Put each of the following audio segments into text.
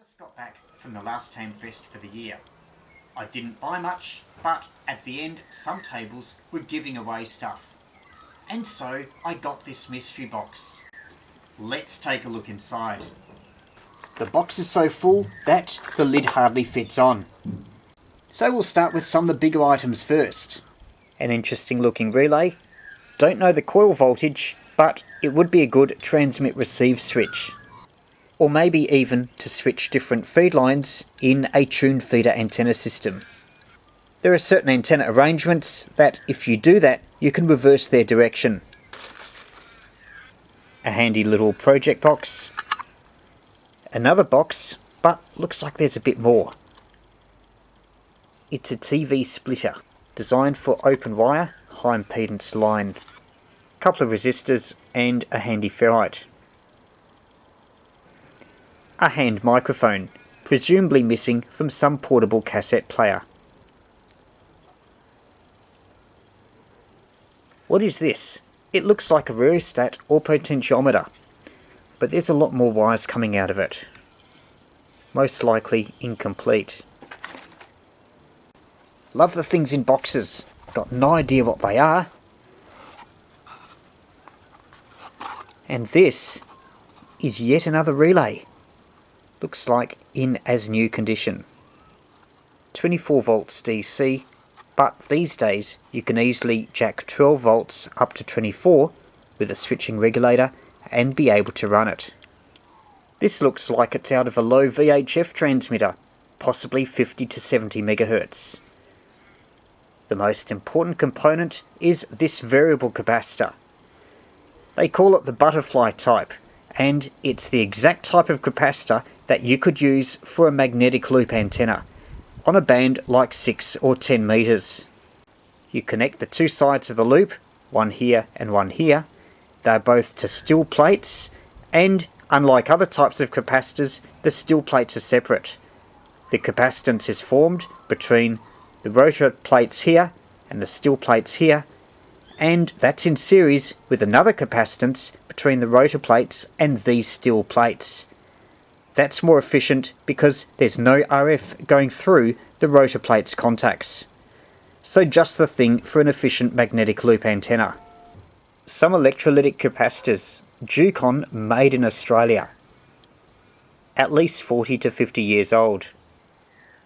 Just got back from the last Hamfest for the year. I didn't buy much, but at the end some tables were giving away stuff. And so I got this mystery box. Let's take a look inside. The box is so full that the lid hardly fits on. So we'll start with some of the bigger items first. An interesting looking relay. Don't know the coil voltage, but it would be a good transmit-receive switch. Or maybe even to switch different feed lines in a tuned feeder antenna system. There are certain antenna arrangements that if you do that, you can reverse their direction. A handy little project box. Another box, but looks like there's a bit more. It's a TV splitter, designed for open wire, high impedance line. Couple of resistors and a handy ferrite. A hand microphone, presumably missing from some portable cassette player. What is this? It looks like a rheostat or potentiometer, but there's a lot more wires coming out of it. Most likely incomplete. Love the things in boxes. Got no idea what they are. And this is yet another relay. Looks like in as new condition. 24 volts DC, but these days you can easily jack 12 volts up to 24 with a switching regulator and be able to run it. This looks like it's out of a low VHF transmitter, possibly 50 to 70 MHz. The most important component is this variable capacitor. They call it the butterfly type, and it's the exact type of capacitor that you could use for a magnetic loop antenna on a band like 6 or 10 meters. You connect the two sides of the loop, one here and one here. They're both to steel plates, and unlike other types of capacitors, the steel plates are separate. The capacitance is formed between the rotor plates here and the steel plates here, and that's in series with another capacitance between the rotor plates and these steel plates. That's more efficient because there's no RF going through the rotor plates contacts. So just the thing for an efficient magnetic loop antenna. Some electrolytic capacitors, Ducon made in Australia. At least 40 to 50 years old.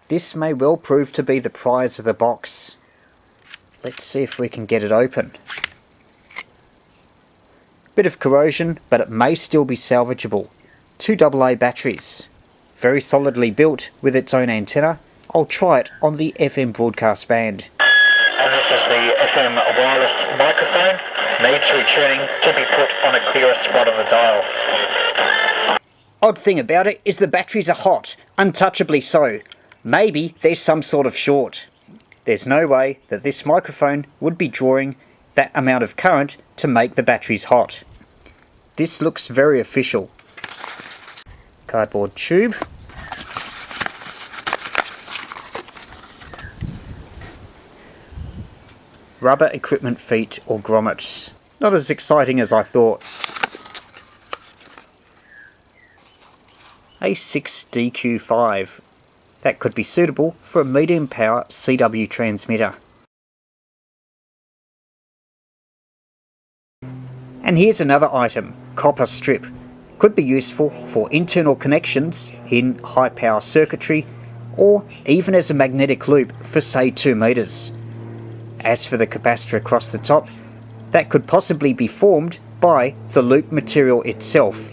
This may well prove to be the prize of the box. Let's see if we can get it open. Bit of corrosion, but it may still be salvageable. 2 AA batteries. Very solidly built with its own antenna. I'll try it on the FM broadcast band. And this is the FM wireless microphone. Needs retuning to be put on a clearer spot of the dial. Odd thing about it is the batteries are hot, untouchably so. Maybe there's some sort of short. There's no way that this microphone would be drawing that amount of current to make the batteries hot. This looks very official. Cardboard tube. Rubber equipment feet or grommets. Not as exciting as I thought. A 6DQ5. That could be suitable for a medium power CW transmitter. And here's another item, copper strip. Could be useful for internal connections in high power circuitry or even as a magnetic loop for say 2 meters. As for the capacitor across the top, that could possibly be formed by the loop material itself,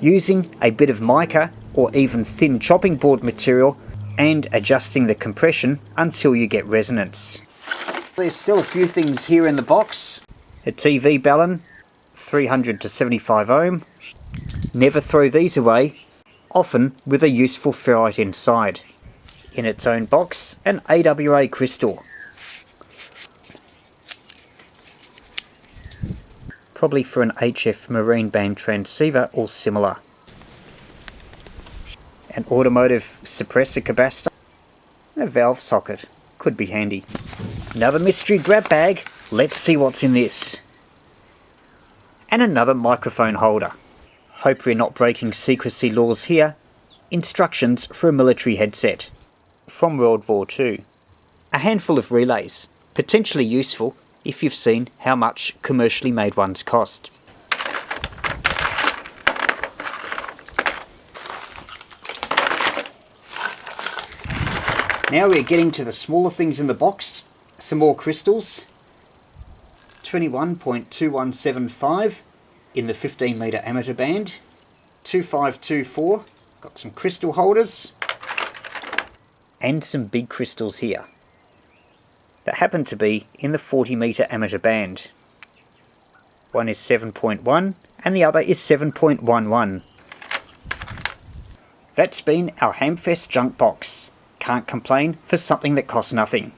using a bit of mica or even thin chopping board material and adjusting the compression until you get resonance. There's still a few things here in the box. A TV balun, 300 to 75 ohm. Never throw these away, often with a useful ferrite inside. In its own box, an AWA crystal. Probably for an HF marine band transceiver or similar. An automotive suppressor capacitor. And a valve socket. Could be handy. Another mystery grab bag. Let's see what's in this. And another microphone holder. Hope we're not breaking secrecy laws here. Instructions for a military headset from World War II. A handful of relays, potentially useful if you've seen how much commercially made ones cost. Now we're getting to the smaller things in the box. Some more crystals. 21.2175 in the 15 metre amateur band. 2524. Got some crystal holders. And some big crystals here that happen to be in the 40 metre amateur band. One is 7.1 and the other is 7.11. That's been our Hamfest junk box. Can't complain for something that costs nothing.